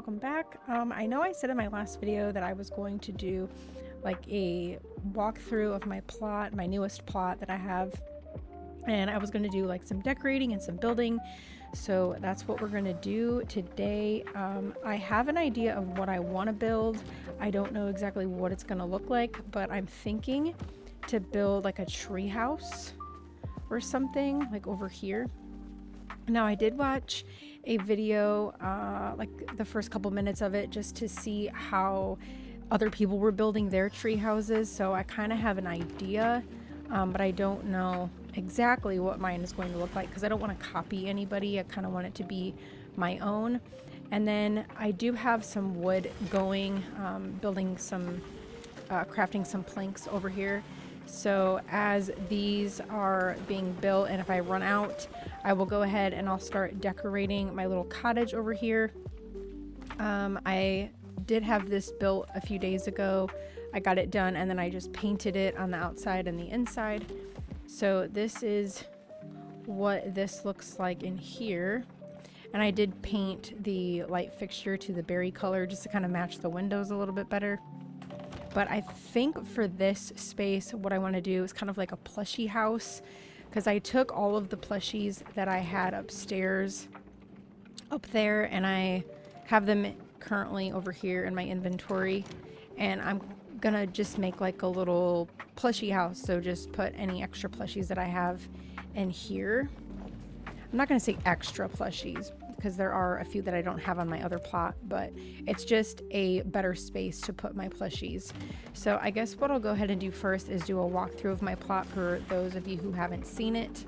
welcome back. I know I said in my last video that I was going to do like a walkthrough of my plot, my newest plot that I have, and I was going to do like some decorating and some building. So that's what we're going to do today. I have an idea of what I want to build. I don't know exactly what it's going to look like, but I'm thinking to build like a tree house or something like over here. Now I did watch a video, like the first couple minutes of it, just to see how other people were building their tree houses. So I kind of have an idea, but I don't know exactly what mine is going to look like because I don't want to copy anybody. I kind of want it to be my own. And then I do have some wood going, building some, crafting some planks over here. So as these are being built, and if I run out, I will go ahead and I'll start decorating my little cottage over here. I did have this built a few days ago. I got it done and then I just painted it on the outside and the inside. So this is what this looks like in here. And I did paint the light fixture to the berry color just to kind of match the windows a little bit better. But I think for this space, what I want to do is kind of like a plushie house, because I took all of the plushies that I had upstairs up there and I have them currently over here in my inventory, and I'm gonna just make like a little plushie house. So just put any extra plushies that I have in here. I'm not gonna say extra plushies because there are a few that I don't have on my other plot, but it's just a better space to put my plushies. So I guess what I'll go ahead and do first is do a walkthrough of my plot for those of you who haven't seen it.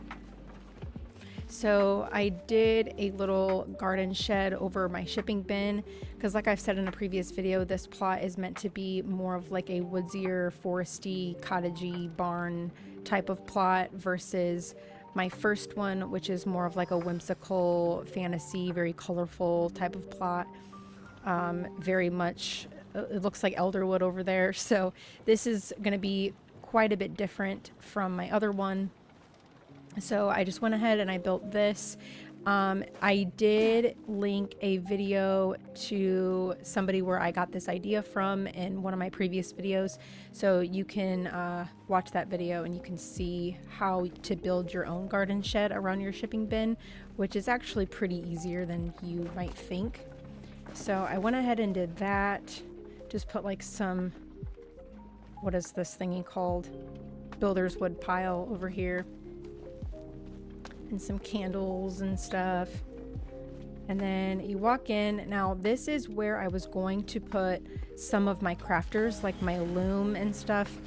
So I did a little garden shed over my shipping bin because, like I've said in a previous video, this plot is meant to be more of like a woodsier, foresty, cottagey, barn type of plot versus my first one, which is more of like a whimsical, fantasy, very colorful type of plot. Very much, it looks like elderwood over there. So this is going to be quite a bit different from my other one. So I just went ahead and I built this. I did link a video to somebody where I got this idea from in one of my previous videos. So you can watch that video and you can see how to build your own garden shed around your shipping bin, which is actually pretty easier than you might think. So I went ahead and did that. Just put like some, what is this thingy called? Builder's wood pile over here. And some candles and stuff. And then you walk in. Now this is where I was going to put some of my crafters, like my loom and stuff.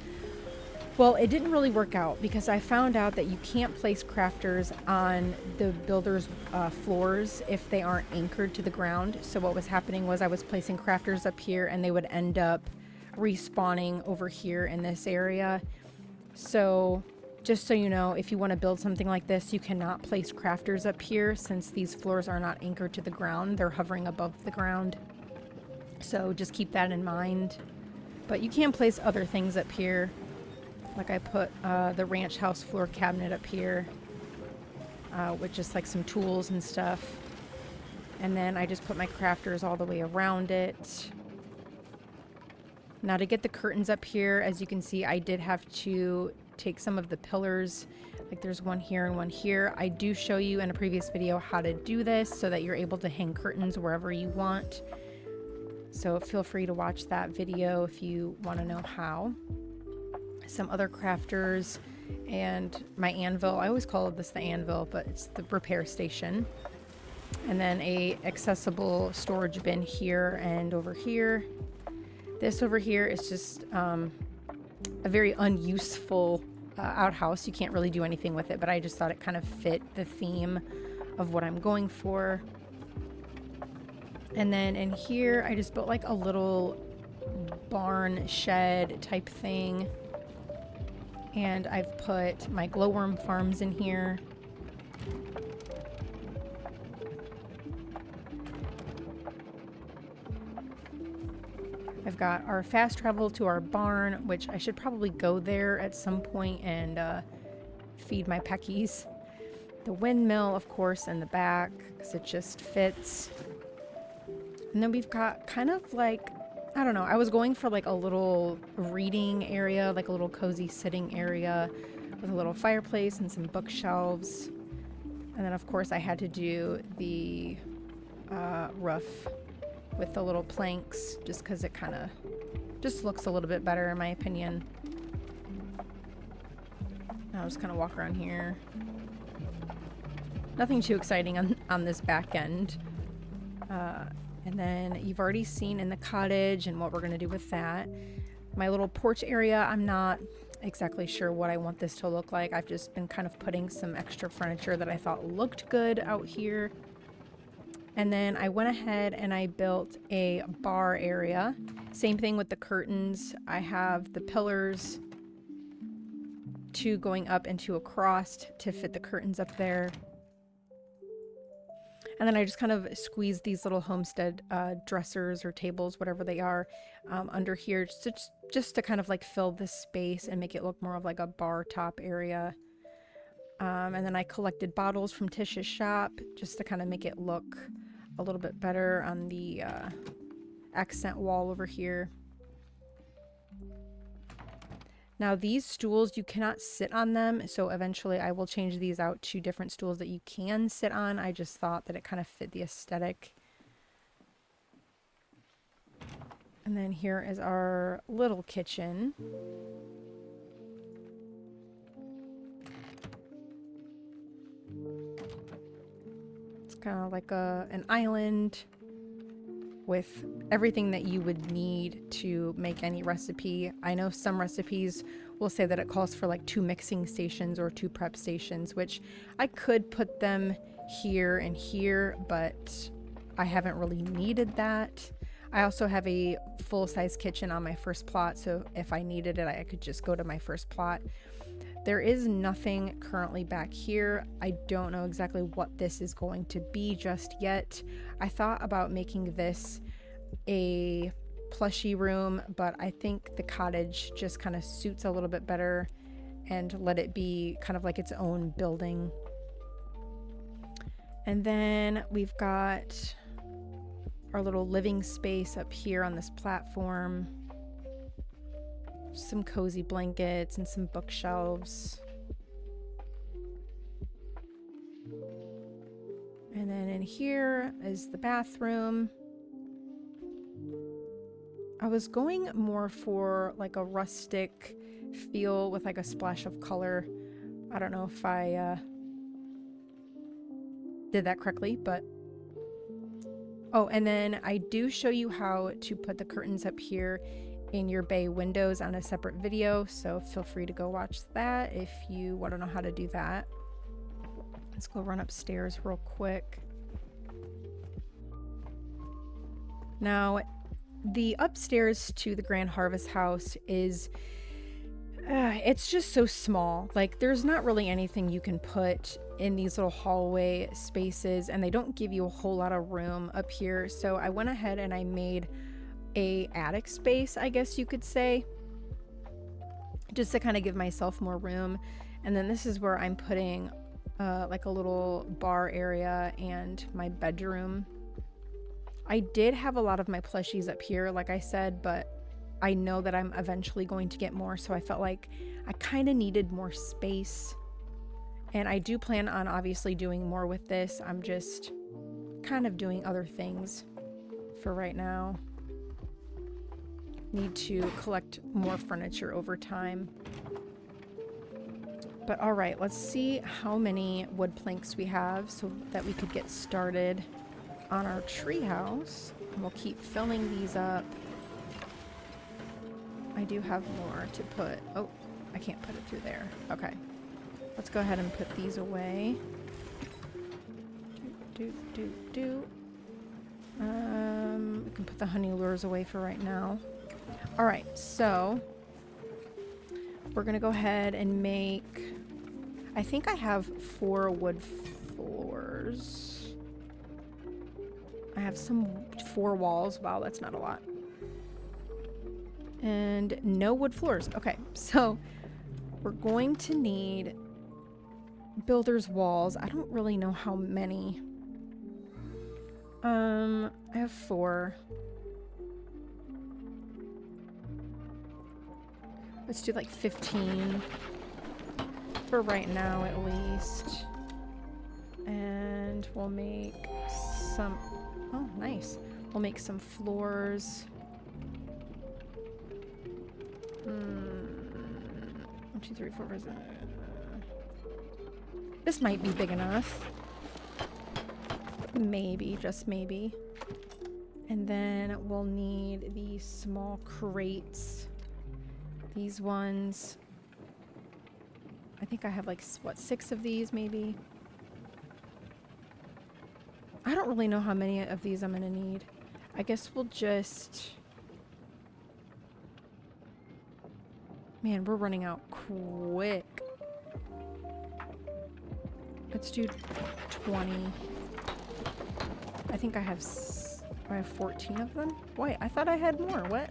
Well, it didn't really work out because I found out that you can't place crafters on the builder's floors if they aren't anchored to the ground. So what was happening was I was placing crafters up here and they would end up respawning over here in this area. So just so you know, if you want to build something like this, you cannot place crafters up here since these floors are not anchored to the ground. They're hovering above the ground. So just keep that in mind. But you can place other things up here. Like I put the ranch house floor cabinet up here with just like some tools and stuff. And then I just put my crafters all the way around it. Now to get the curtains up here, as you can see, I did have to take some of the pillars, like there's one here and one here. I do show you in a previous video how to do this so that you're able to hang curtains wherever you want. So feel free to watch that video if you want to know how. Some other crafters and my anvil. I always call this the anvil, but it's the repair station. And then a accessible storage bin here and over here. This over here is just a very unuseful outhouse. You can't really do anything with it, but I just thought it kind of fit the theme of what I'm going for. And then in here, I just built like a little barn shed type thing. And I've put my glowworm farms in here. I've got our fast travel to our barn, which I should probably go there at some point and feed my peckies. The windmill, of course, in the back, because it just fits. And then we've got kind of like, I don't know, I was going for like a little reading area, like a little cozy sitting area with a little fireplace and some bookshelves. And then of course I had to do the roof with the little planks just because it kind of just looks a little bit better in my opinion. I'll just kind of walk around here. Nothing too exciting on this back end. And then you've already seen in the cottage and what we're going to do with that. My little porch area, I'm not exactly sure what I want this to look like. I've just been kind of putting some extra furniture that I thought looked good out here. And then I went ahead and I built a bar area. Same thing with the curtains. I have the pillars, 2 going up and 2 across to fit the curtains up there. And then I just kind of squeezed these little homestead dressers or tables, whatever they are, under here just to kind of like fill this space and make it look more of like a bar top area. And then I collected bottles from Tish's shop just to kind of make it look a little bit better on the accent wall over here. Now these stools, you cannot sit on them, so eventually I will change these out to different stools that you can sit on. I just thought that it kind of fit the aesthetic. And then here is our little kitchen. It's kind of like an island with everything that you would need to make any recipe. I know some recipes will say that it calls for like 2 mixing stations or 2 prep stations, which I could put them here and here, but I haven't really needed that. I also have a full-size kitchen on my first plot, so if I needed it, I could just go to my first plot. There is nothing currently back here. I don't know exactly what this is going to be just yet. I thought about making this a plushie room, but I think the cottage just kind of suits a little bit better and let it be kind of like its own building. And then we've got our little living space up here on this platform. Some cozy blankets and some bookshelves. And then in here is the bathroom. I was going more for like a rustic feel with like a splash of color. I don't know if I did that correctly, but oh, and then I do show you how to put the curtains up here in your bay windows on a separate video, so feel free to go watch that if you want to know how to do that. Let's go run upstairs real quick. Now, the upstairs to the Grand Harvest House is it's just so small. Like, there's not really anything you can put in these little hallway spaces, and they don't give you a whole lot of room up here. So I went ahead and I made a attic space, I guess you could say, just to kind of give myself more room. And then this is where I'm putting like a little bar area and my bedroom. I did have a lot of my plushies up here, like I said, but I know that I'm eventually going to get more, so I felt like I kind of needed more space. And I do plan on obviously doing more with this. I'm just kind of doing other things for right now. Need to collect more furniture over time. But all right, let's see how many wood planks we have so that we could get started on our treehouse. And we'll keep filling these up. I do have more to put. Oh, I can't put it through there. Okay. Let's go ahead and put these away. We can put the honey lures away for right now. All right, so we're gonna go ahead and make, I think I have 4 wood floors. I have 4 walls. Wow, that's not a lot. And no wood floors. Okay, so we're going to need builder's walls. I don't really know how many. I have 4. Let's do like 15 for right now at least. And we'll make some, oh nice. We'll make some floors. 1, 2, 3, 4, 5, 6. This might be big enough. Maybe, just maybe. And then we'll need these small crates. These ones. I think I have like, what, 6 of these maybe? I don't really know how many of these I'm gonna need. I guess we'll just... Man, we're running out quick. Let's do 20. I think I have 14 of them. Wait, I thought I had more. What?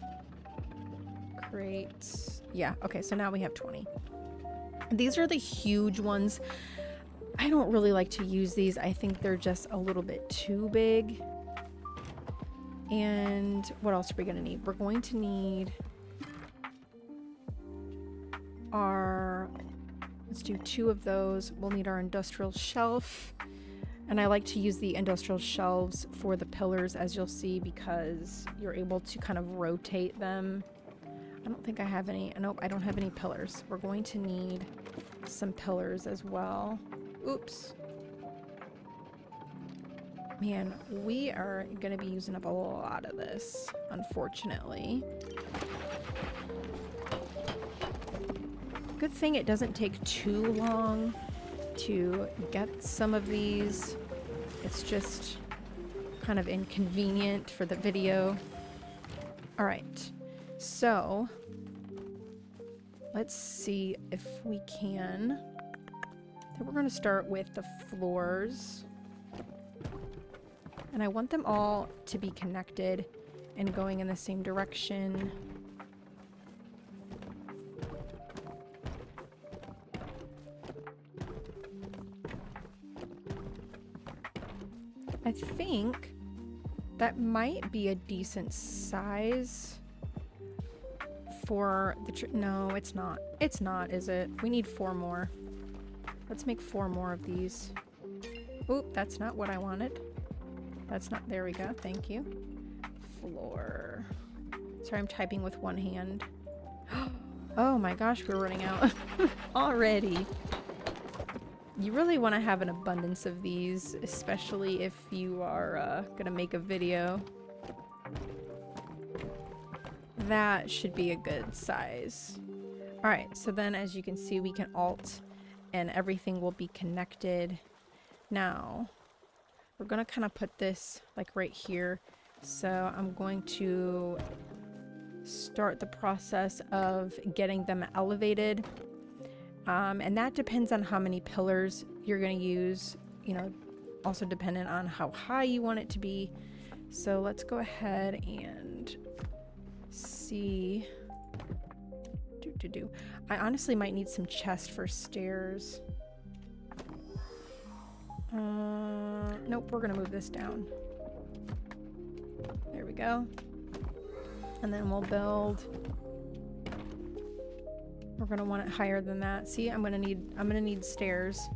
Crates. Yeah, okay, so now we have 20. These are the huge ones. I don't really like to use these. I think they're just a little bit too big. And what else are we gonna need? We're going to need our, let's do 2 of those. We'll need our industrial shelf. And I like to use the industrial shelves for the pillars, as you'll see, because you're able to kind of rotate them. I don't think I have any. Nope, I don't have any pillars. We're going to need some pillars as well. Oops. Man, we are going to be using up a lot of this, unfortunately. Good thing it doesn't take too long to get some of these. It's just kind of inconvenient for the video. All right, so let's see if we can. So we're going to start with the floors. And I want them all to be connected and going in the same direction. I think that might be a decent size for the no, it's not. It's not, is it? We need 4 more. Let's make 4 more of these. Oop, that's not what I wanted. That's not, there we go, thank you. Floor. Sorry, I'm typing with one hand. Oh my gosh, we're running out already. You really want to have an abundance of these, especially if you are gonna make a video. That should be a good size. Alright, so then as you can see, we can alt and everything will be connected. Now, we're gonna kind of put this like right here. So I'm going to start the process of getting them elevated. And that depends on how many pillars you're going to use, you know, also dependent on how high you want it to be. So let's go ahead and see. I honestly might need some chests for stairs. Nope, we're going to move this down. There we go. And then we'll build. We're gonna want it higher than that. See, I'm gonna need stairs.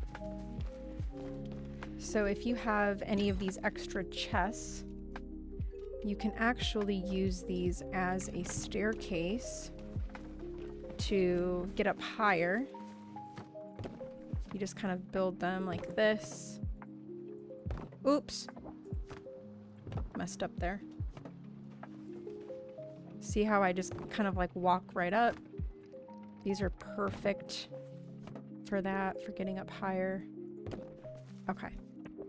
So if you have any of these extra chests, you can actually use these as a staircase to get up higher. You just kind of build them like this. Oops. Messed up there. See how I just kind of like walk right up? These are perfect for that, for getting up higher. Okay.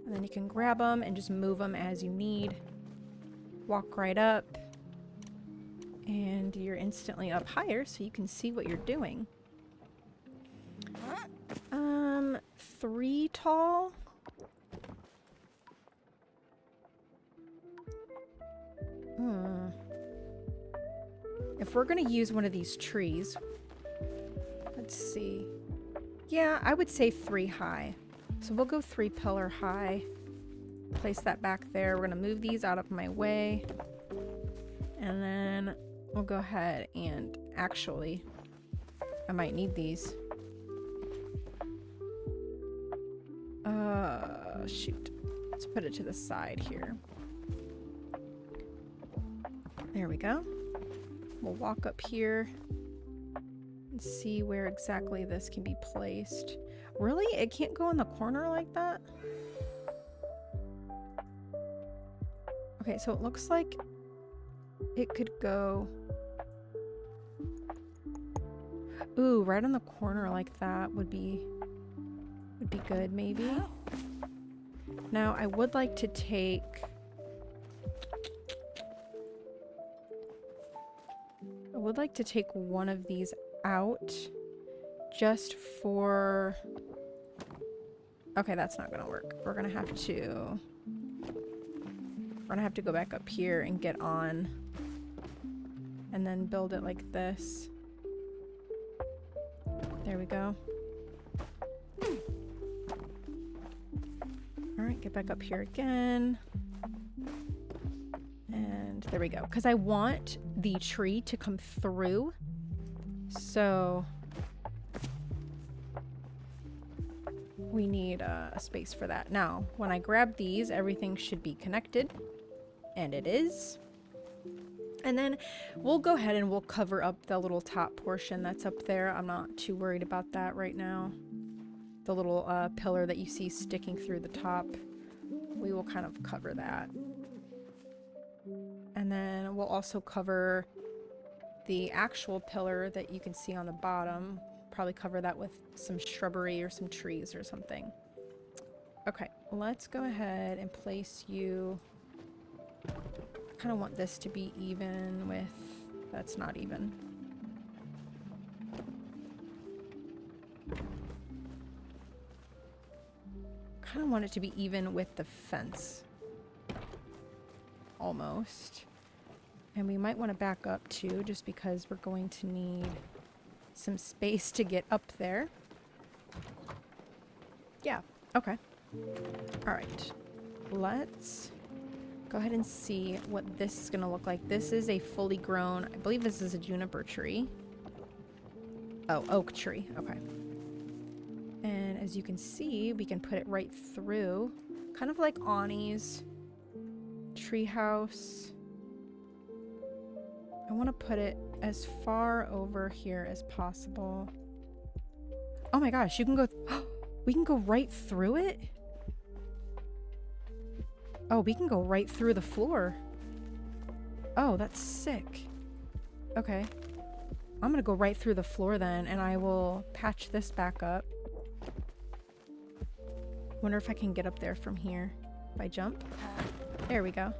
And then you can grab them and just move them as you need. Walk right up. And you're instantly up higher so you can see what you're doing. 3 tall. If we're gonna use one of these trees, let's see. Yeah, I would say 3 high. So we'll go 3 pillar high. place that back there. We're gonna move these out of my way. And then we'll go ahead and actually, I might need these. Shoot. Let's put it to the side here. There we go. We'll walk up here and see where exactly this can be placed. Really? It can't go in the corner like that? Okay, so it looks like it could go... Ooh, right on the corner like that would be good, maybe. Now, I would like to take... one of these out just for... Okay, that's not gonna work. We're gonna have to go back up here and get on and then build it like this. There we go. Alright, get back up here again. And there we go. Because I want the tree to come through. So we need a space for that. Now, when I grab these, everything should be connected. And it is. And then we'll go ahead and we'll cover up the little top portion that's up there. I'm not too worried about that right now. The little pillar that you see sticking through the top, we will kind of cover that. And then we'll also cover the actual pillar that you can see on the bottom. Probably cover that with some shrubbery or some trees or something. Okay, let's go ahead and place you... kind of want this to be even with... That's not even. Kind of want it to be even with the fence. Almost. And we might want to back up too, just because we're going to need some space to get up there. Yeah, okay. Alright. Let's go ahead and see what this is going to look like. This is a fully grown, I believe this is a juniper tree. Oh, oak tree. Okay. And as you can see, we can put it right through, kind of like Ani's treehouse. I want to put it as far over here as possible. Oh my gosh, you can go, we can go right through it? Oh, we can go right through the floor. Oh, that's sick. Okay. I'm gonna go right through the floor then, and I will patch this back up. Wonder if I can get up there from here if I jump. There we go.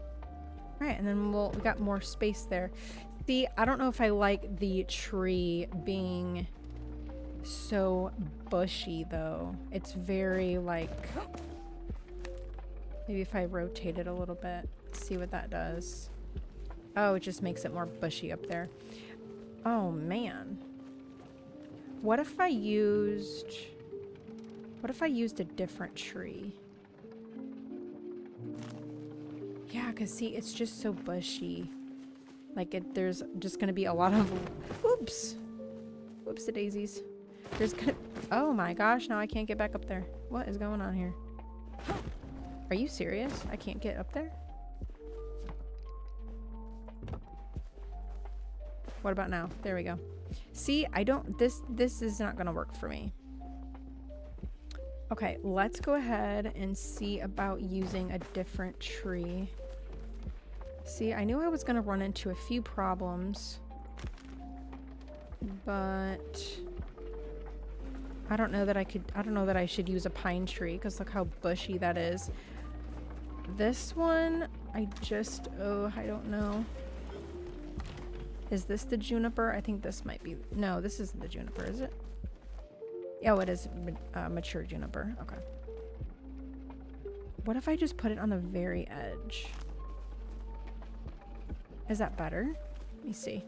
Alright, and then we got more space there. See, I don't know if I like the tree being so bushy though. It's very like... Maybe if I rotate it a little bit, see what that does. Oh, it just makes it more bushy up there. Oh man. What if I used a different tree? Yeah, because see, it's just so bushy. Like there's just gonna be a lot of, oops. Whoops the daisies. There's gonna, oh my gosh, now I can't get back up there. What is going on here? Are you serious? I can't get up there? What about now? There we go. See, I don't, this is not gonna work for me. Okay, let's go ahead and see about using a different tree. See, I knew I was gonna run into a few problems, but I don't know that I should use a pine tree, because look how bushy that is. This one, I don't know. Is this the juniper? I think this might be, no, this isn't the juniper, is it? Oh, it is mature juniper. Okay. What if I just put it on the very edge? Is that better? Let me see.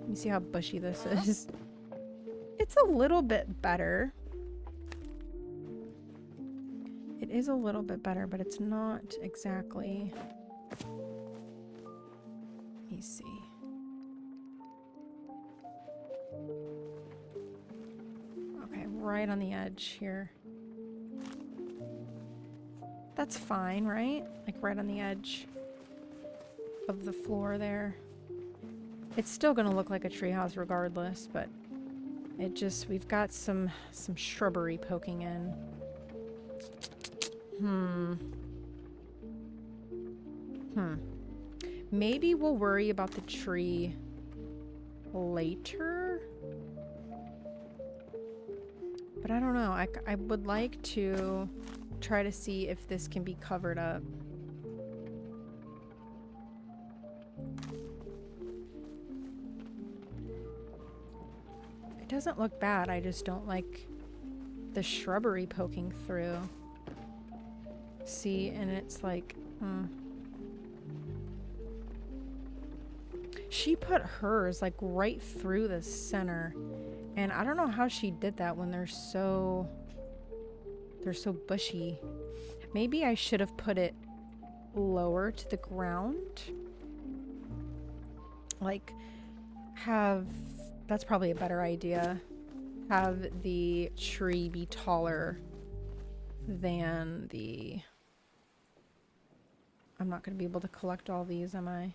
Let me see how bushy this is. It's a little bit better. It is a little bit better, but it's not exactly. Let me see. Okay, right on the edge here. That's fine, right? Like right on the edge of the floor there. It's still gonna look like a treehouse regardless, but it just, we've got some shrubbery poking in. Maybe we'll worry about the tree later. But I don't know. I would like to try to see if this can be covered up. It doesn't look bad. I just don't like the shrubbery poking through. See, and it's like, she put hers like right through the center, and I don't know how she did that when they're so bushy. Maybe I should have put it lower to the ground. Like, that's probably a better idea. Have the tree be taller than the... I'm not going to be able to collect all these, am I?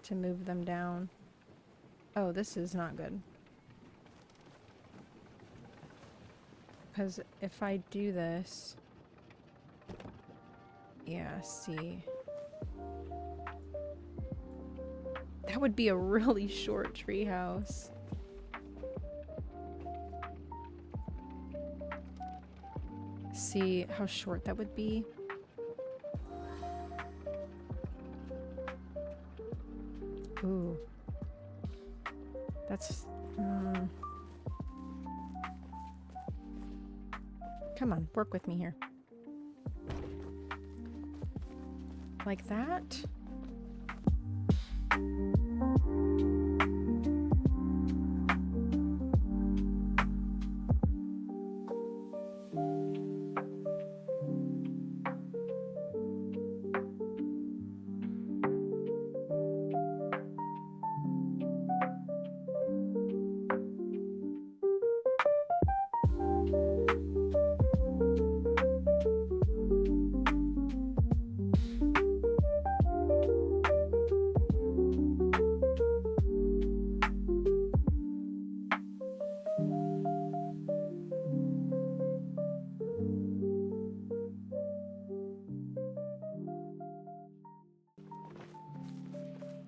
To move them down. Oh, this is not good. Because if I do this... Yeah, see. That would be a really short treehouse. See how short that would be? Ooh. That's... Come on, work with me here. Like that?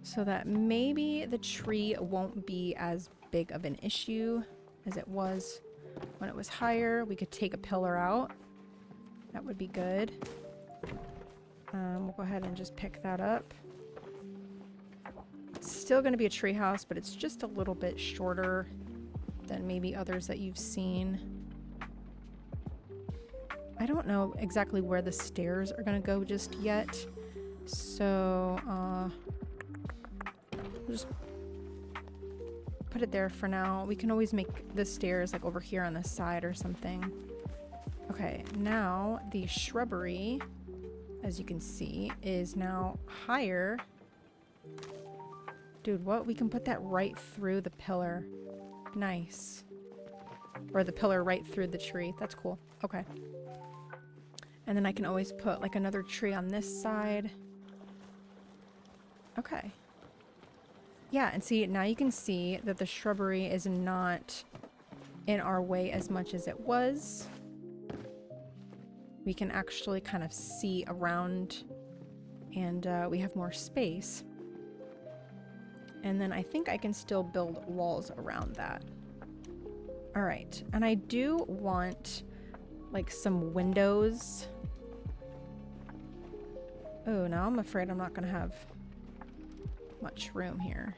So that maybe the tree won't be as big of an issue as it was when it was higher. We could take a pillar out. That would be good. We'll go ahead and just pick that up. It's still going to be a tree house, but it's just a little bit shorter than maybe others that you've seen. I don't know exactly where the stairs are going to go just yet. So, we'll just put it there for now. We can always make the stairs like over here on the side or something. Okay, now the shrubbery, as you can see, is now higher. Dude, what? We can put that right through the pillar. Nice. Or the pillar right through the tree. That's cool. Okay. And then I can always put like another tree on this side. Okay. Yeah, and see, now you can see that the shrubbery is not in our way as much as it was. We can actually kind of see around, and we have more space. And then I think I can still build walls around that. All right, and I do want like some windows. Oh, now I'm afraid I'm not gonna have much room here.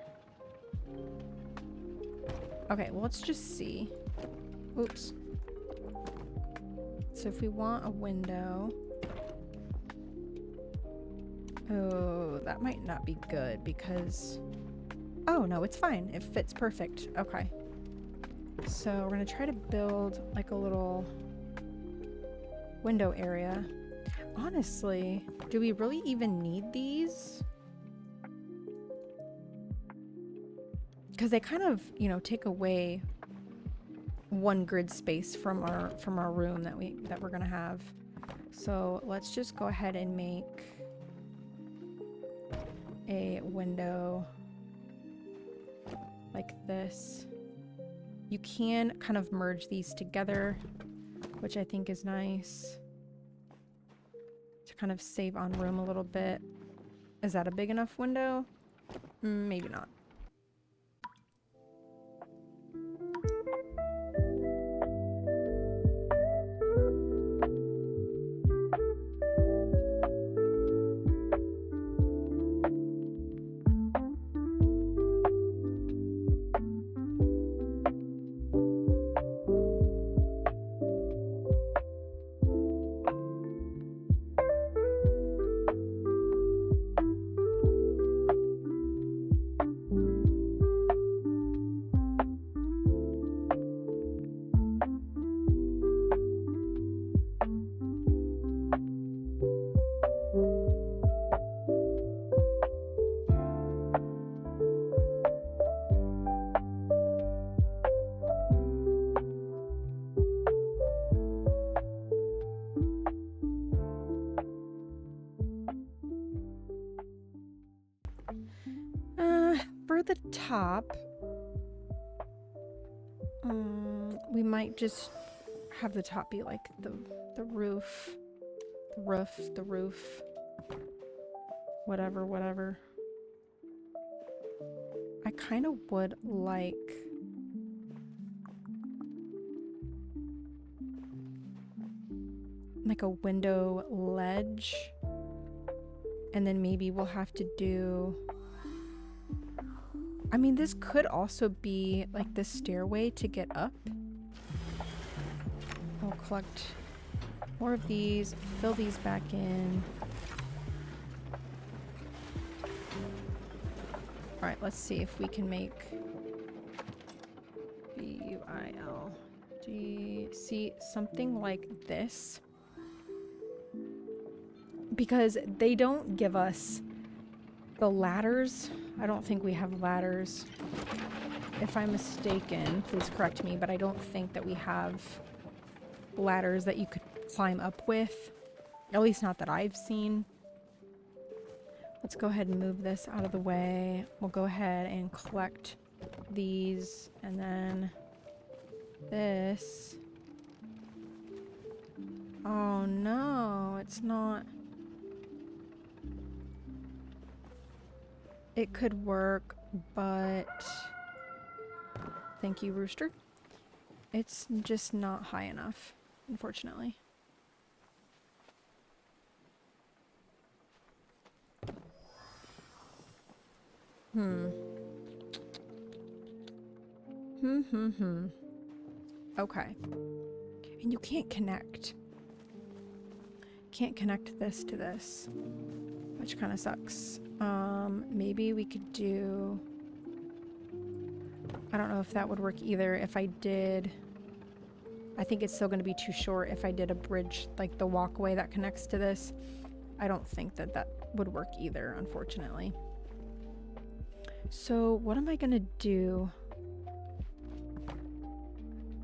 Okay, well, let's just see. Oops. So if we want a window... Oh, that might not be good because... Oh, no, it's fine. It fits perfect. Okay. So we're going to try to build like a little window area. Honestly, do we really even need these? Because they kind of, you know, take away one grid space from our room that we're gonna have. So let's just go ahead and make a window like this. You can kind of merge these together, which I think is nice to kind of save on room a little bit. Is that a big enough window? Maybe not. For the top, we might just have the top be like the roof, whatever. I kind of would like a window ledge, and then maybe we'll have to do, I mean, this could also be like the stairway to get up. We'll collect more of these, fill these back in. All right, let's see if we can make 𝐵𝐢𝐿 something like this. Because they don't give us the ladders. I don't think we have ladders. If I'm mistaken, please correct me, but I don't think that we have ladders that you could climb up with. At least not that I've seen. Let's go ahead and move this out of the way. We'll go ahead and collect these, and then this. Oh no, it's not. It could work, but thank you, Rooster. It's just not high enough, unfortunately. Okay. And you can't connect. Can't connect this to this, which kind of sucks. Maybe we could do, I don't know if that would work either. If I did, I think it's still going to be too short if I did a bridge, like the walkway that connects to this. I don't think that that would work either, unfortunately. So what am I going to do?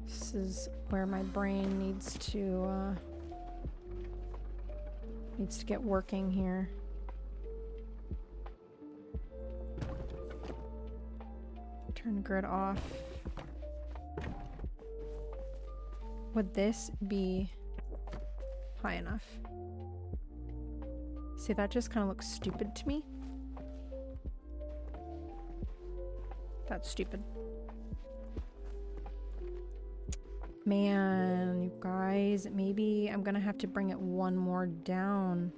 This is where my brain needs to get working here. Turn grid off. Would this be high enough? See, that just kind of looks stupid to me. That's stupid. Man, you guys, maybe I'm gonna have to bring it one more down.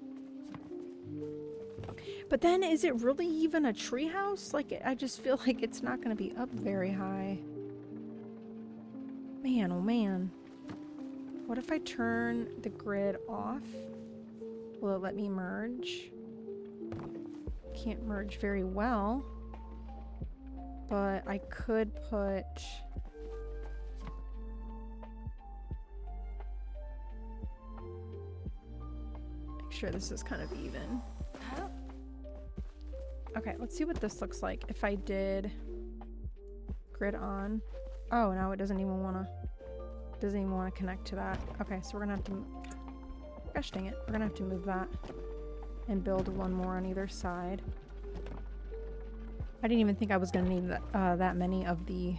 But then, is it really even a treehouse? Like, I just feel like it's not gonna be up very high. Man, oh man. What if I turn the grid off? Will it let me merge? Can't merge very well. But I could put... sure this is kind of even. Okay, let's see what this looks like if I did grid on. Oh, now it doesn't even want to connect to that. Okay, so we're gonna have to, gosh dang it, we're gonna have to move that and build one more on either side. I didn't even think I was gonna need that many of the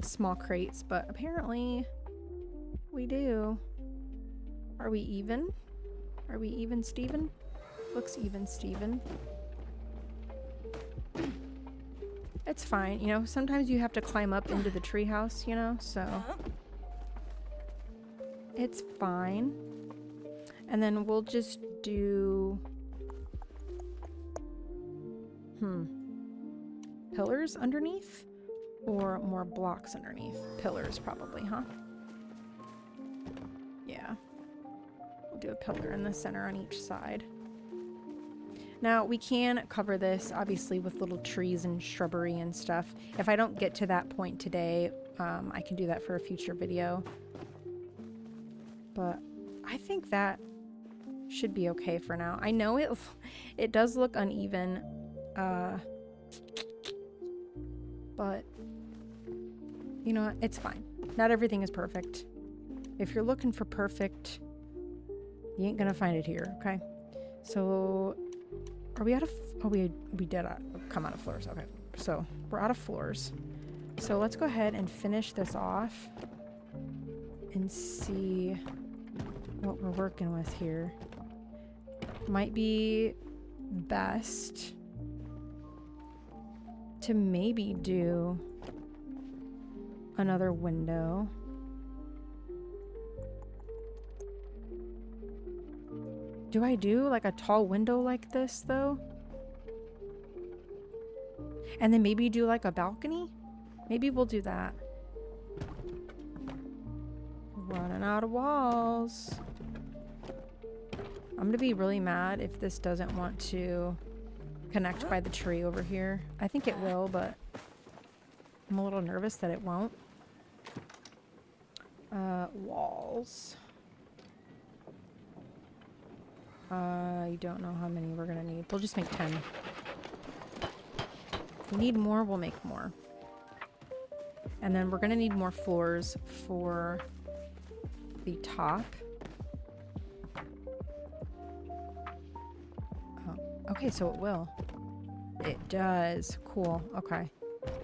small crates, but apparently we do. Are we even? Are we even, Steven? Looks even, Steven. It's fine, you know, sometimes you have to climb up into the treehouse, you know, so it's fine. And then we'll just do pillars underneath or more blocks underneath. Pillars probably, huh? Yeah. We'll do a pillar in the center on each side. Now, we can cover this, obviously, with little trees and shrubbery and stuff. If I don't get to that point today, I can do that for a future video. But I think that should be okay for now. I know it does look uneven, but, you know what? It's fine. Not everything is perfect. If you're looking for perfect, you ain't gonna find it here, okay? So... are we out of... oh, we did come out of floors. Okay, so we're out of floors. So let's go ahead and finish this off and see what we're working with here. Might be best to maybe do another window. Do I do like a tall window like this though? And then maybe do like a balcony? Maybe we'll do that. Running out of walls. I'm gonna be really mad if this doesn't want to connect by the tree over here. I think it will, but I'm a little nervous that it won't. Walls. I don't know how many we're gonna need. We'll just make 10. If we need more, we'll make more. And then we're gonna need more floors for the top. Oh, okay, so it will. It does. Cool. Okay.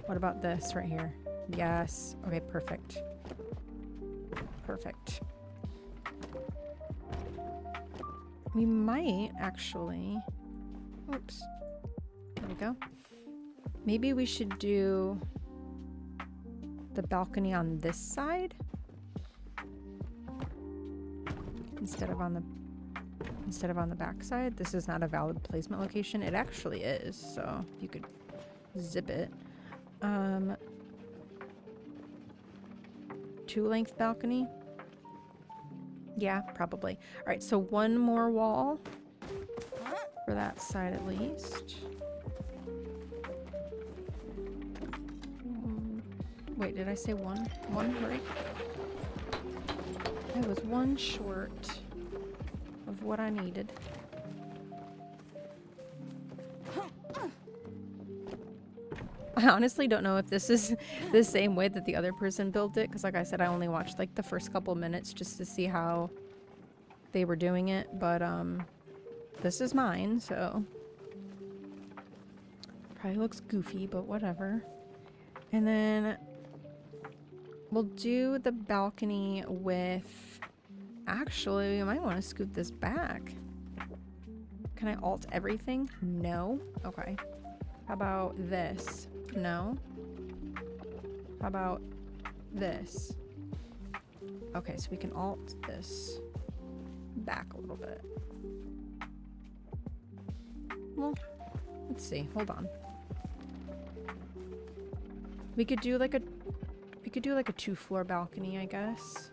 What about this right here? Yes. Okay, perfect. Perfect. We might actually... oops. There we go. Maybe we should do the balcony on this side instead of on the back side. This is not a valid placement location. It actually is, so you could zip it. 2-length balcony. Yeah, probably. All right, so one more wall for that side at least. Wait, did I say one? One, right? I was one short of what I needed. I honestly don't know if this is the same way that the other person built it, because like I said, I only watched like the first couple minutes just to see how they were doing it, but this is mine, so probably looks goofy, but whatever. And then we'll do the balcony with... actually, we might want to scoot this back. Can I alt everything? No. Okay. How about this? No. How about this? Okay, so we can alt this back a little bit. Well, let's see. Hold on. We could do like a 2-floor balcony, I guess.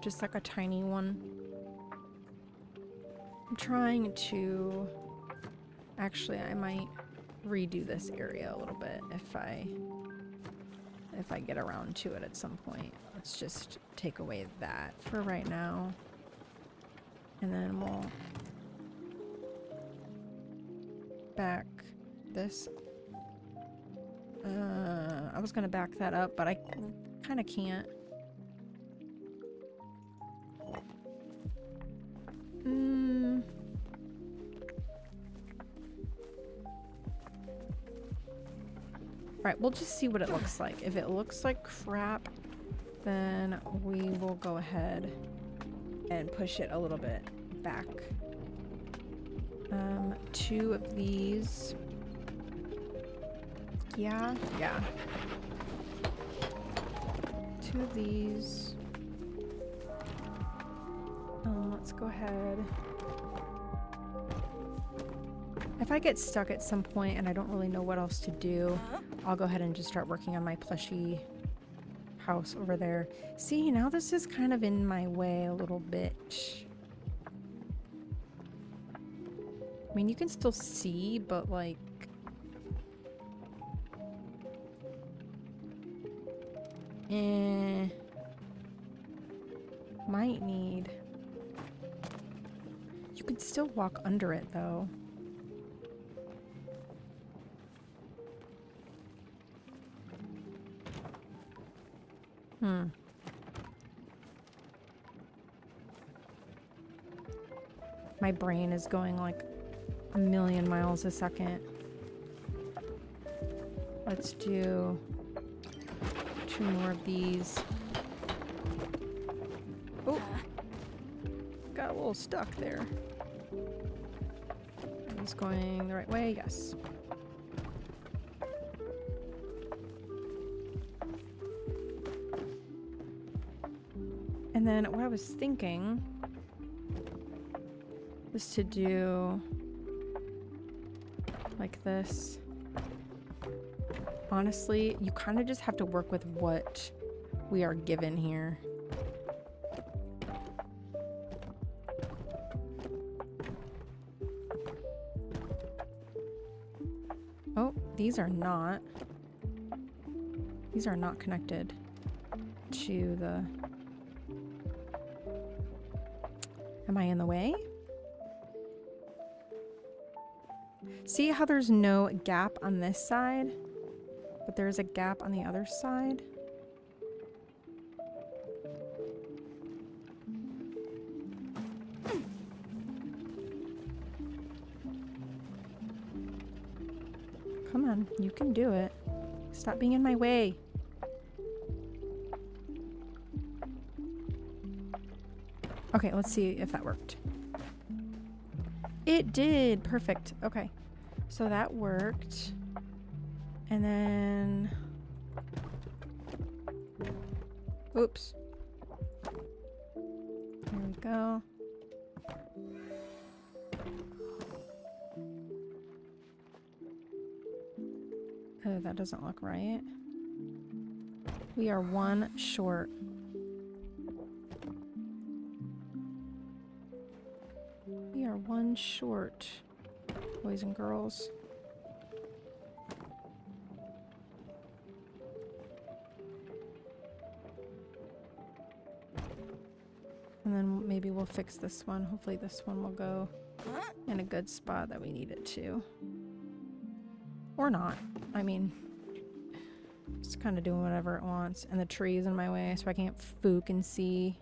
Just like a tiny one. I'm trying to... actually, I might redo this area a little bit if I get around to it at some point. Let's just take away that for right now. And then we'll back this. I was gonna back that up, but I kind of can't. Alright, we'll just see what it looks like. If it looks like crap, then we will go ahead and push it a little bit back. 2 of these. Yeah. 2 of these. Let's go ahead. If I get stuck at some point and I don't really know what else to do, I'll go ahead and just start working on my plushie house over there. See, now this is kind of in my way a little bit. I mean, you can still see, but like... might need... You could still walk under it, though. My brain is going like a million miles a second. Let's do 2 more of these. Oh, got a little stuck there. He's going the right way, yes. And then what I was thinking was to do like this. Honestly, you kind of just have to work with what we are given here. Oh, these are not connected to the... Am I in the way? See how there's no gap on this side, but there's a gap on the other side? Come on, you can do it. Stop being in my way. Okay, let's see if that worked. It did! Perfect. Okay. So that worked. And then... Oops. There we go. Oh, that doesn't look right. We are 1 short. We are 1 short, boys and girls. And then maybe we'll fix this one. Hopefully this one will go in a good spot that we need it to. Or not. I mean, it's kind of doing whatever it wants. And the tree is in my way, so I can't and see.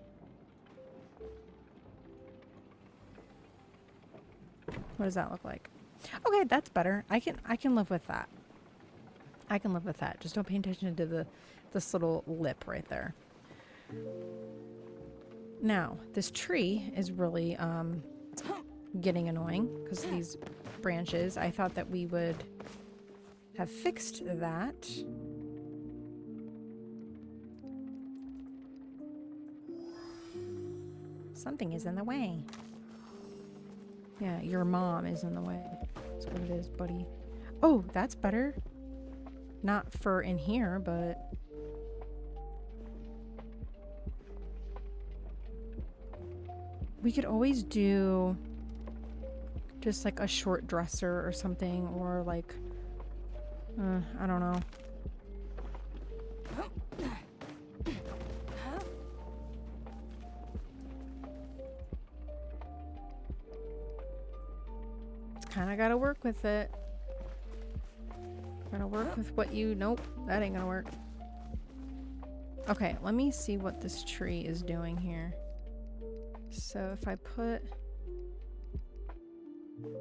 What does that look like? Okay, that's better. I can live with that. I can live with that. Just don't pay attention to this little lip right there. Now, this tree is really getting annoying because these branches. I thought that we would have fixed that. Something is in the way. Yeah, your mom is in the way. That's what it is, buddy. Oh, that's better. Not for in here, but... We could always do just like a short dresser or something, or like, I don't know. I gotta work with it. Gotta work with what you... Nope, that ain't gonna work. Okay, let me see what this tree is doing here. So if I put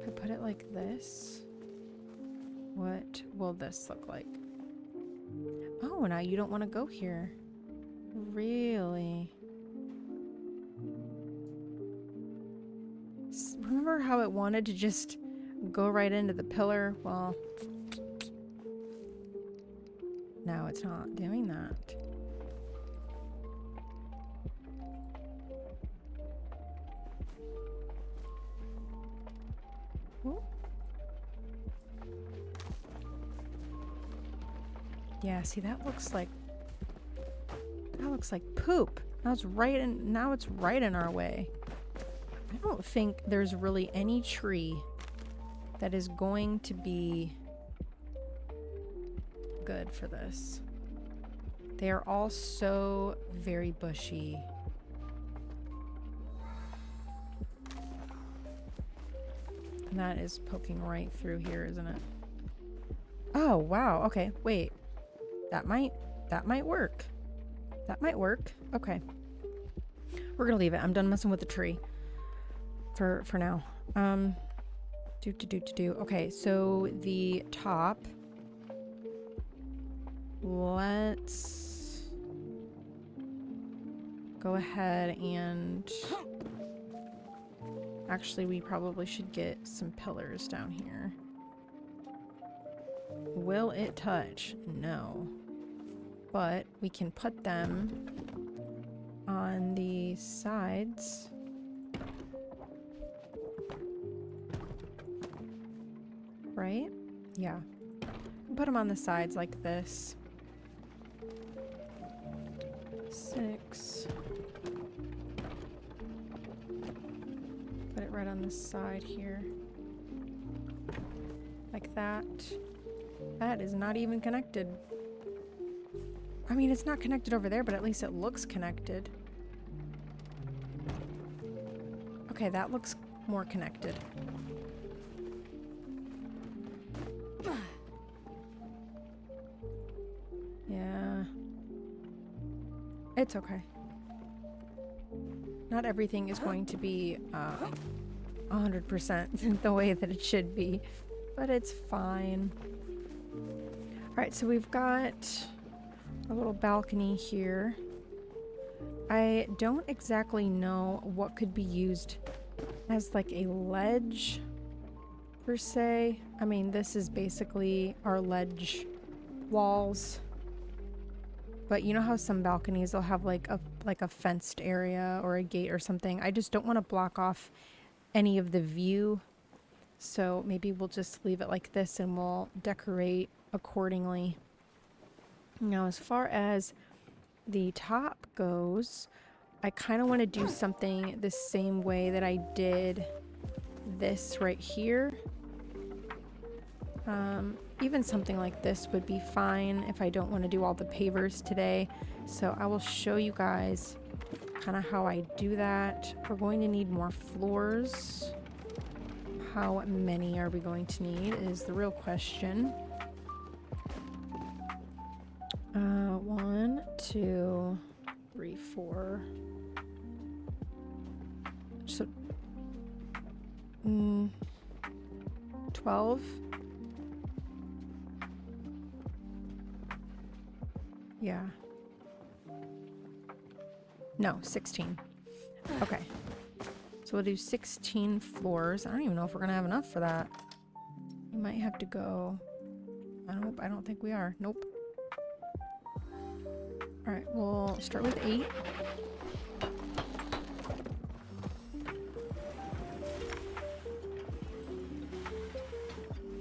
it like this, what will this look like? Oh, now you don't want to go here. Really? Remember how it wanted to just go right into the pillar? Well, now it's not doing that. Ooh. Yeah, see, that looks like poop. Now it's right in our way. I don't think there's really any tree that is going to be good for this. They are all so very bushy. And that is poking right through here, isn't it? Oh, wow. Okay, wait. That might work. That might work. Okay. We're gonna leave it. I'm done messing with the tree. For now. Okay, so the top. Let's go ahead and... Actually, we probably should get some pillars down here. Will it touch? No. But we can put them on the sides. Right? Yeah. Put them on the sides like this. 6. Put it right on the side here. Like that. That is not even connected. I mean, it's not connected over there, but at least it looks connected. Okay, that looks more connected. Yeah. It's okay. Not everything is going to be 100% the way that it should be, but it's fine. Alright, so we've got a little balcony here. I don't exactly know what could be used as like a ledge per se. I mean, this is basically our ledge walls. But you know how some balconies will have like a fenced area or a gate or something? I just don't want to block off any of the view. So maybe we'll just leave it like this and we'll decorate accordingly. Now, as far as the top goes, I kind of want to do something the same way that I did this right here. Even something like this would be fine if I don't want to do all the pavers today. So I will show you guys kind of how I do that. We're going to need more floors. How many are we going to need is the real question. 1, 2, 3, 4. So 12. Yeah. No, 16. Okay. So we'll do 16 floors. I don't even know if we're gonna have enough for that. We might have to go... I don't think we are. Nope. Alright, we'll start with 8.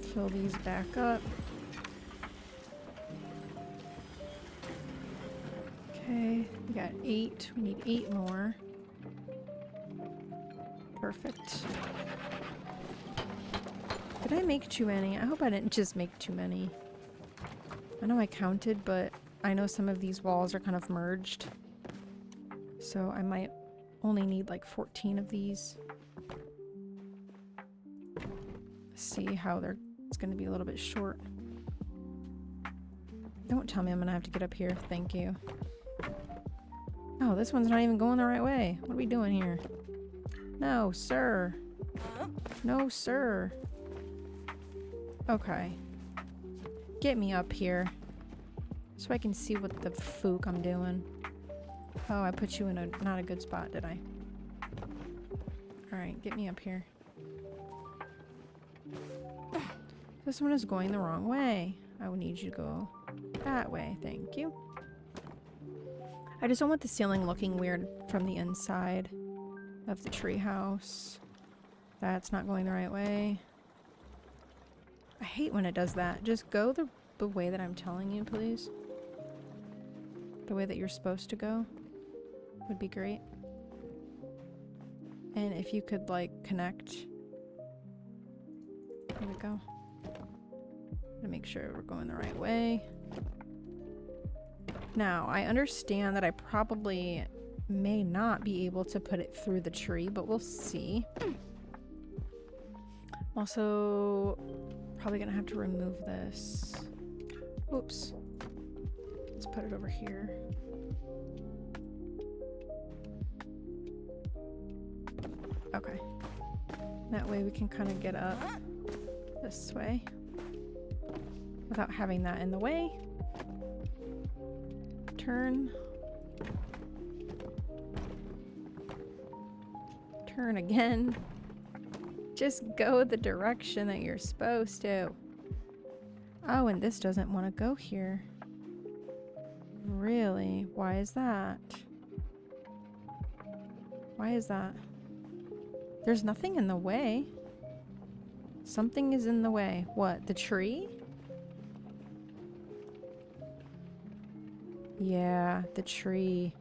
Fill these back up. Okay, we got 8. We need 8 more. Perfect. Did I make too many? I hope I didn't just make too many. I know I counted, but I know some of these walls are kind of merged. So I might only need like 14 of these. see how it's going to be a little bit short. Don't tell me I'm going to have to get up here. Thank you. Oh, this one's not even going the right way. What are we doing here? No, sir. No, sir. Okay. Get me up here so I can see what the 𝐓𝐿 I'm doing. Oh, I put you in not a good spot, did I? Alright, get me up here. This one is going the wrong way. I would need you to go that way. Thank you. I just don't want the ceiling looking weird from the inside of the treehouse. That's not going the right way. I hate when it does that. Just go the way that I'm telling you, please. The way that you're supposed to go would be great. And if you could, like, connect. There we go. To make sure we're going the right way. Now, I understand that I probably may not be able to put it through the tree, but we'll see. Also, probably gonna have to remove this. Oops. Let's put it over here. Okay. That way we can kind of get up this way without having that in the way. Turn. Turn again. Just go the direction that you're supposed to. Oh, and this doesn't want to go here. Really? Why is that? Why is that? There's nothing in the way. Something is in the way. What? The tree? Yeah, the tree.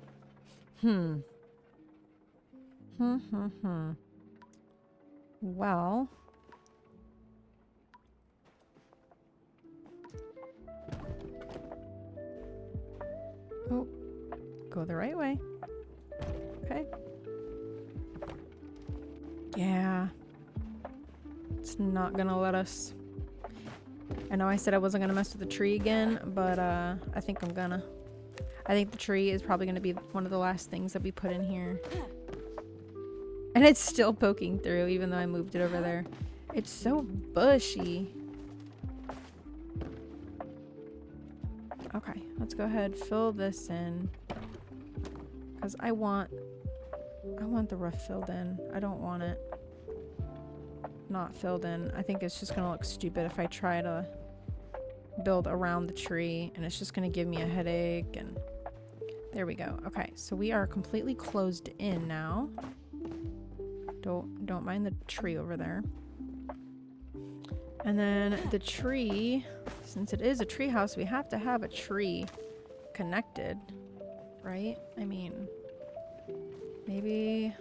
Well. Oh, go the right way. Okay. Yeah. It's not gonna let us. I know I said I wasn't gonna mess with the tree again, but I think I'm gonna. I think the tree is probably gonna be one of the last things that we put in here. And it's still poking through, even though I moved it over there. It's so bushy. Okay, let's go ahead, fill this in. Because I want the roof filled in. I don't want it not filled in. I think it's just gonna look stupid if I try to build around the tree, and it's just gonna give me a headache. And there we go. Okay, so we are completely closed in now. Don't mind the tree over there. And then the tree, since it is a tree house, we have to have a tree connected, right? I mean, maybe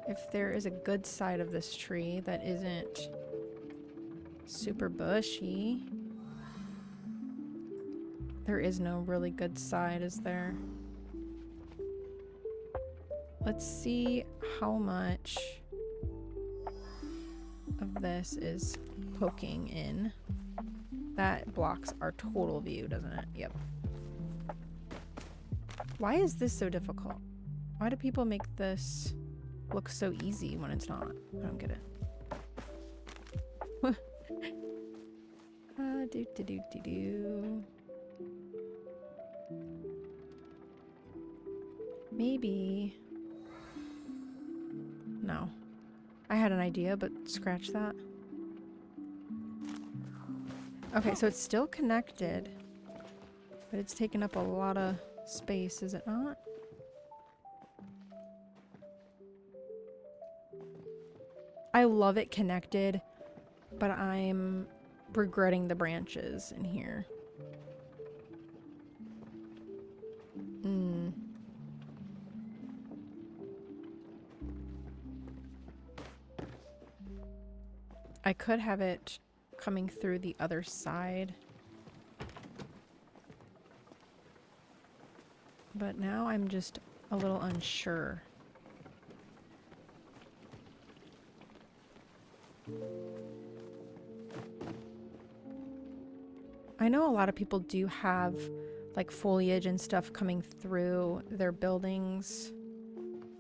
if there is a good side of this tree that isn't super bushy. There is no really good side, is there? Let's see how much of this is poking in. That blocks our total view, doesn't it? Yep. Why is this so difficult? Why do people make this look so easy when it's not? I don't get it. Maybe. No. I had an idea, but scratch that. Okay, so it's still connected, but it's taken up a lot of space, is it not? I love it connected, but I'm regretting the branches in here. I could have it coming through the other side. But now I'm just a little unsure. I know a lot of people do have like foliage and stuff coming through their buildings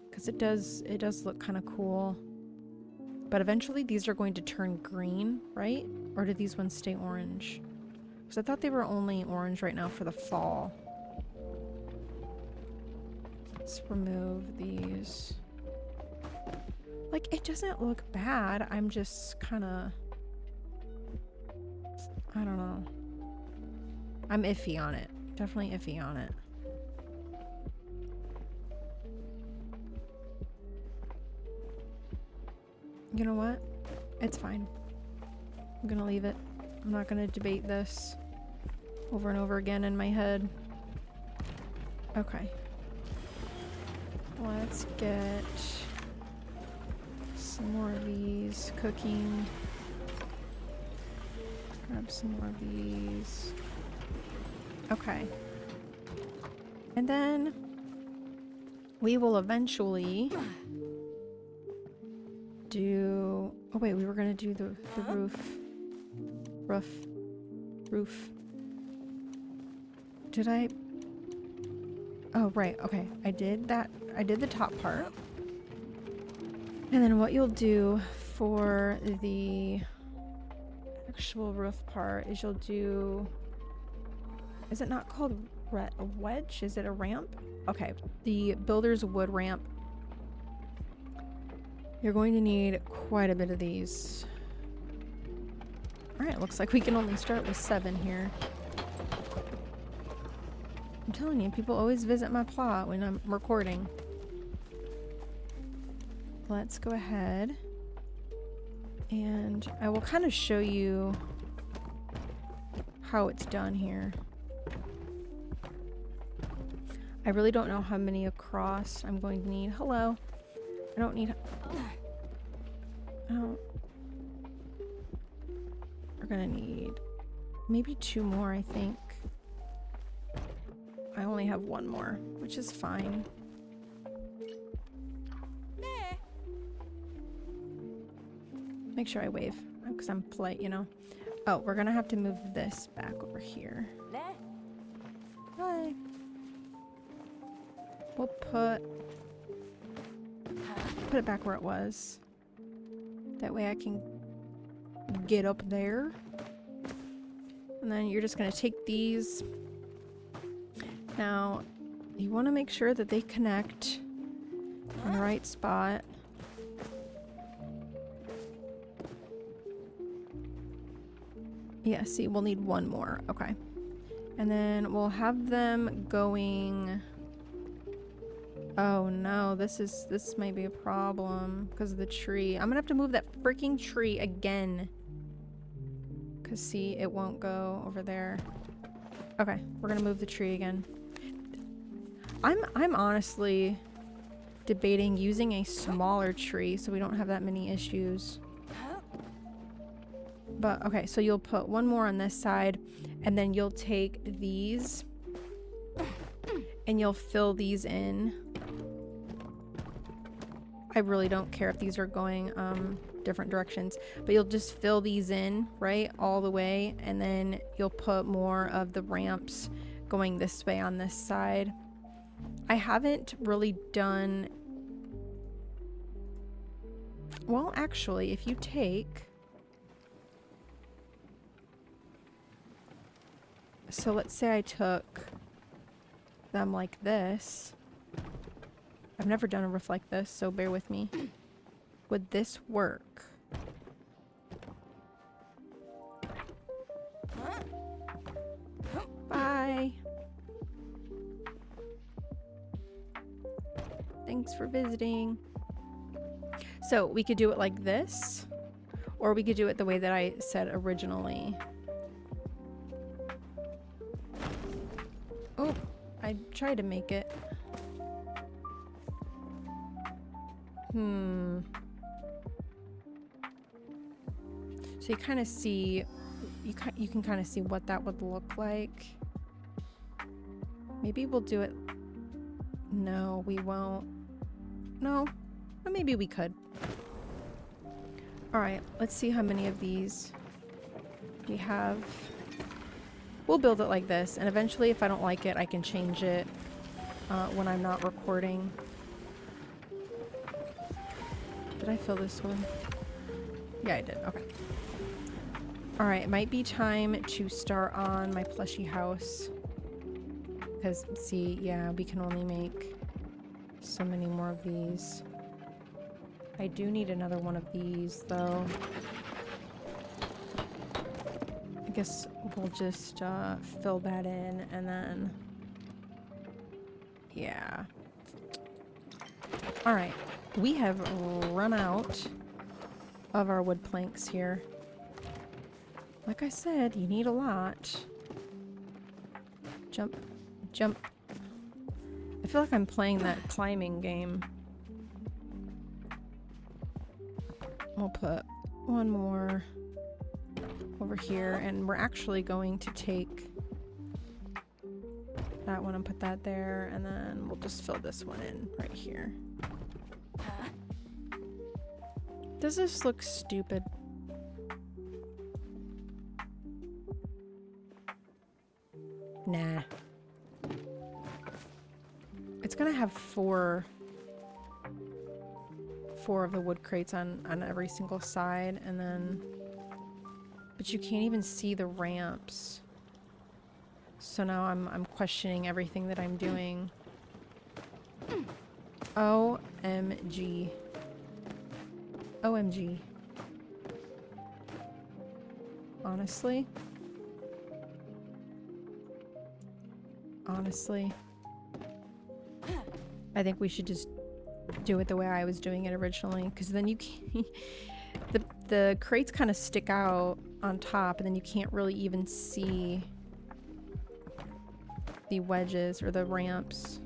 because it does look kind of cool. But eventually these are going to turn green, right? Or do these ones stay orange? Because I thought they were only orange right now for the fall. Let's remove these. Like, it doesn't look bad. I'm just kind of... I don't know. I'm iffy on it. Definitely iffy on it. You know what? It's fine. I'm gonna leave it. I'm not gonna debate this over and over again in my head. Okay. Let's get some more of these cooking. Grab some more of these. Okay. And then we will eventually do... Oh wait, we were gonna do the roof. Did I... Oh, right, okay. I did that. I did the top part. And then what you'll do for the actual roof part is you'll do... Is it not called a wedge? Is it a ramp? Okay, the builder's wood ramp. You're going to need quite a bit of these. Alright, looks like we can only start with 7 here. I'm telling you, people always visit my plot when I'm recording. Let's go ahead and I will kind of show you how it's done here. I really don't know how many across I'm going to need. Hello. I don't need... Oh. We're gonna need maybe 2 more, I think. I only have 1 more, which is fine. Make sure I wave, because I'm polite, you know. Oh, we're gonna have to move this back over here. Hi. We'll put it back where it was. That way I can get up there. And then you're just gonna take these. Now, you want to make sure that they connect in the right spot. Yeah, see, we'll need 1 more. Okay. And then we'll have them going... Oh no, this might be a problem because of the tree. I'm gonna have to move that freaking tree again. Cause see, it won't go over there. Okay, we're gonna move the tree again. I'm honestly debating using a smaller tree so we don't have that many issues. But okay, so you'll put 1 more on this side and then you'll take these and you'll fill these in. I really don't care if these are going different directions, but you'll just fill these in, right, all the way, and then you'll put more of the ramps going this way on this side. I haven't really done... Well, actually, if you take... So let's say I took them like this. I've never done a roof like this, so bear with me. Would this work? Bye. Thanks for visiting. So we could do it like this, or we could do it the way that I said originally. Oh, I tried to make it. So you kind of see, you can kind of see what that would look like. Maybe we'll do it. No, we won't. No, but maybe we could. All right, let's see how many of these we have. we'll build it like this, and eventually if I don't like it, I can change it when I'm not recording. Did I fill this one? Yeah, I did. Okay. Alright, it might be time to start on my plushie house. Because, see, yeah, we can only make so many more of these. I do need another one of these, though. I guess we'll just fill that in, and then... yeah. Alright. We have run out of our wood planks here. Like I said, you need a lot. Jump. Jump. I feel like I'm playing that climbing game. We'll put one more over here, and we're actually going to take that one and put that there, and then we'll just fill this one in right here. Does this look stupid? Nah. It's gonna have four of the wood crates on every single side, and then... but you can't even see the ramps. So now I'm questioning everything that I'm doing. OMG. OMG. Honestly? Honestly? I think we should just do it the way I was doing it originally, because then you can't... the crates kind of stick out on top, and then you can't really even see the wedges or the ramps.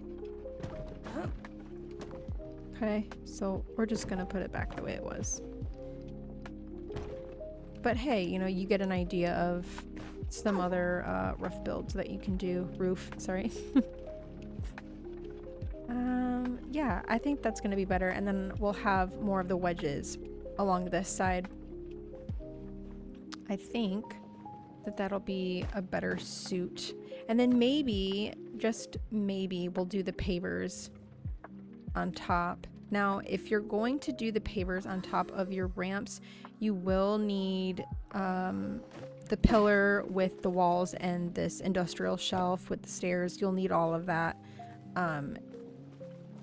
Okay, so we're just gonna put it back the way it was. But hey, you know, you get an idea of some other rough builds that you can do. Roof, sorry. Yeah, I think that's gonna be better, and then we'll have more of the wedges along this side. I think that that'll be a better suit. And then maybe, just maybe, we'll do the pavers on top. Now, if you're going to do the pavers on top of your ramps, you will need the pillar with the walls and this industrial shelf with the stairs. You'll need all of that.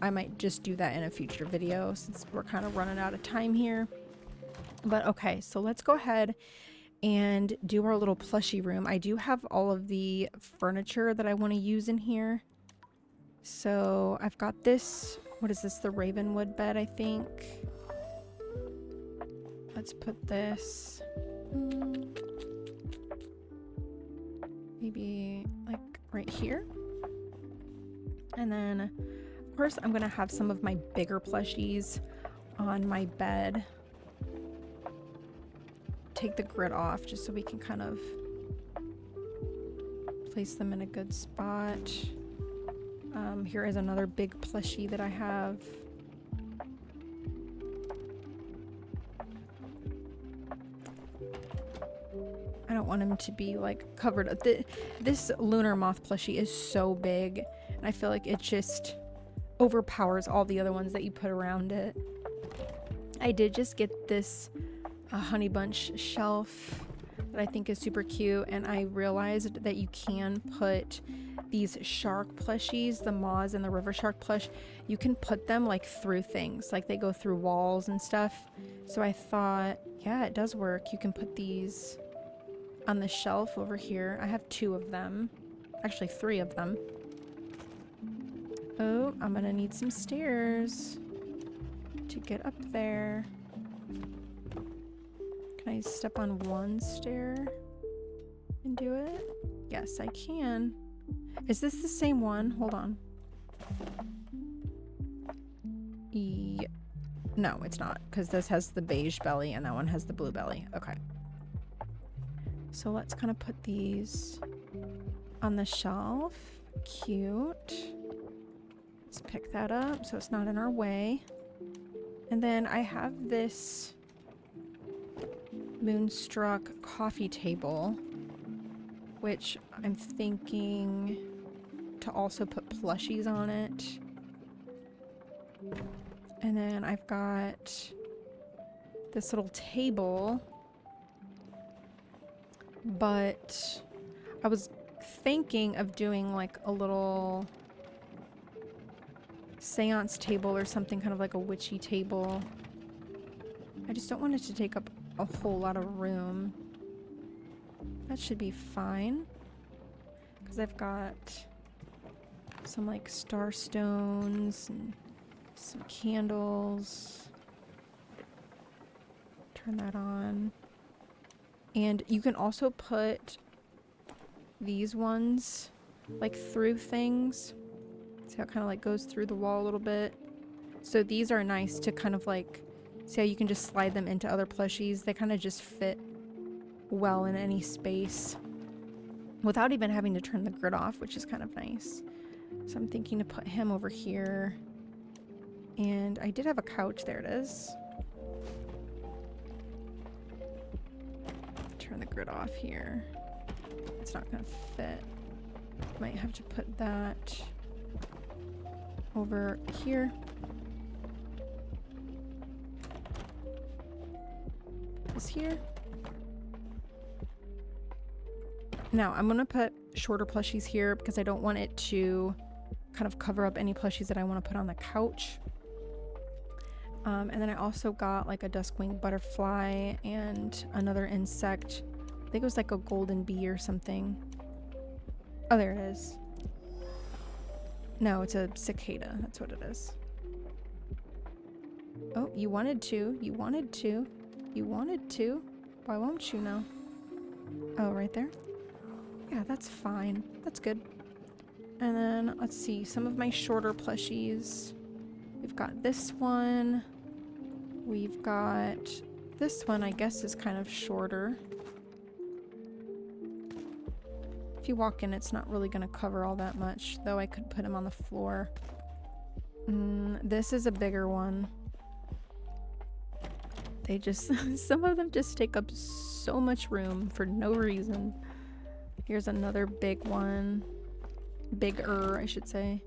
I might just do that in a future video since we're kind of running out of time here. But okay, so let's go ahead and do our little plushie room. I do have all of the furniture that I want to use in here. So I've got this, what is this, the Ravenwood bed, I think. Let's put this maybe like right here. And then of course I'm gonna have some of my bigger plushies on my bed. Take the grid off just so we can kind of place them in a good spot. Here is another big plushie that I have. I don't want him to be like covered. This lunar moth plushie is so big, and I feel like it just overpowers all the other ones that you put around it. I did just get this honey bunch shelf that I think is super cute, and I realized that you can put these shark plushies, the Moz and the river shark plush, you can put them like through things, like they go through walls and stuff. So I thought, yeah, it does work. You can put these on the shelf over here. I have 2 of them, actually 3 of them. Oh, I'm gonna need some stairs to get up there. Can I step on one stair and do it? Yes, I can. Is this the same one? Hold on. No, it's not, because this has the beige belly and that one has the blue belly. Okay. So let's kind of put these on the shelf. Cute. Let's pick that up so it's not in our way. And then I have this Moonstruck coffee table which I'm thinking to also put plushies on it. And then I've got this little table, but I was thinking of doing like a little seance table or something, kind of like a witchy table. I just don't want it to take up a whole lot of room. That should be fine, because I've got some like star stones and some candles. Turn that on. And you can also put these ones like through things. See how it kind of like goes through the wall a little bit? So these are nice to kind of like, see how you can just slide them into other plushies? They kind of just fit well in any space without even having to turn the grid off, which is kind of nice. So I'm thinking to put him over here. And I did have a couch. There it is. Turn the grid off here. It's not going to fit. Might have to put that over here. This here. Now I'm going to put shorter plushies here because I don't want it to kind of cover up any plushies that I want to put on the couch. And then I also got like a dusk-winged butterfly and another insect. I think it was like a golden bee or something. Oh, there it is. No, it's a cicada. That's what it is. Oh, you wanted to. You wanted to. You wanted to. Why won't you now? Oh, right there? Yeah, that's fine. That's good. And then, let's see. Some of my shorter plushies. We've got this one. We've got this one, I guess, is kind of shorter. If you walk in, it's not really going to cover all that much, though I could put him on the floor. This is a bigger one. They just, some of them just take up so much room for no reason. Here's another big one. Bigger, I should say.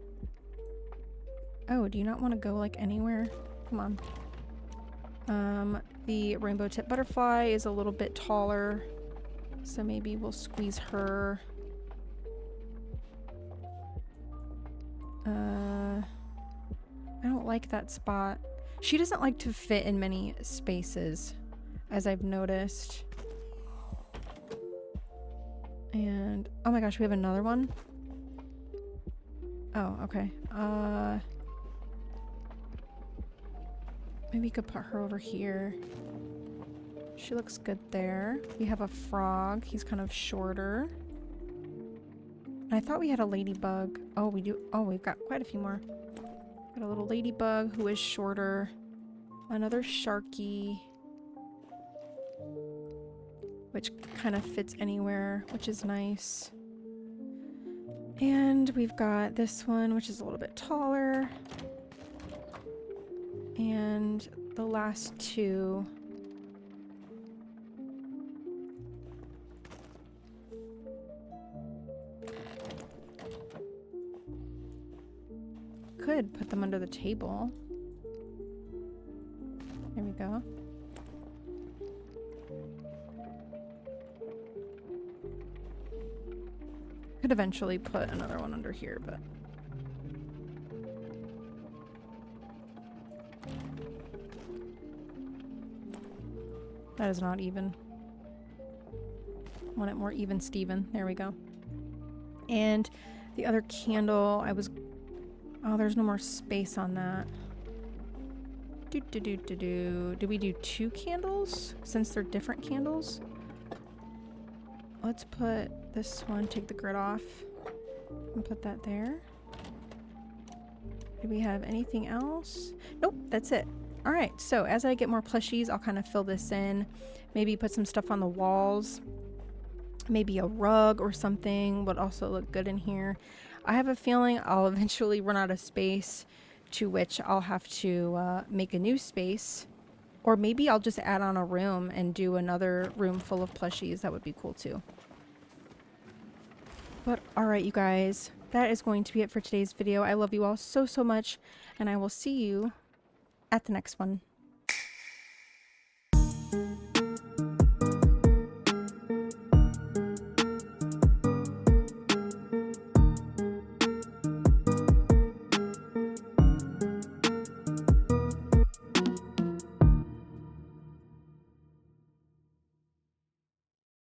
Oh, do you not want to go like anywhere? Come on. The rainbow tip butterfly is a little bit taller, so maybe we'll squeeze her. I don't like that spot. She doesn't like to fit in many spaces, as I've noticed. And oh my gosh, we have another one. Oh, okay. Maybe you could put her over here. She looks good there. We have a frog. He's kind of shorter. And I thought we had a ladybug. Oh, we do. Oh, we've got quite a few more. Got a little ladybug who is shorter. Another sharky, which kind of fits anywhere, which is nice. And we've got this one, which is a little bit taller. And the last two. Could put them under the table. There we go. Could eventually put another one under here, but that is not even. Want it more even, Steven. There we go. And the other candle, I was... Oh, there's no more space on that. Do we do 2 candles? Since they're different candles? Let's put this one, take the grid off, and put that there. Do we have anything else? Nope, that's it. Alright, so as I get more plushies, I'll kind of fill this in. Maybe put some stuff on the walls. Maybe a rug or something would also look good in here. I have a feeling I'll eventually run out of space, to which I'll have to make a new space. Or maybe I'll just add on a room and do another room full of plushies. That would be cool too. But alright, you guys, that is going to be it for today's video. I love you all so, so much, and I will see you at the next one.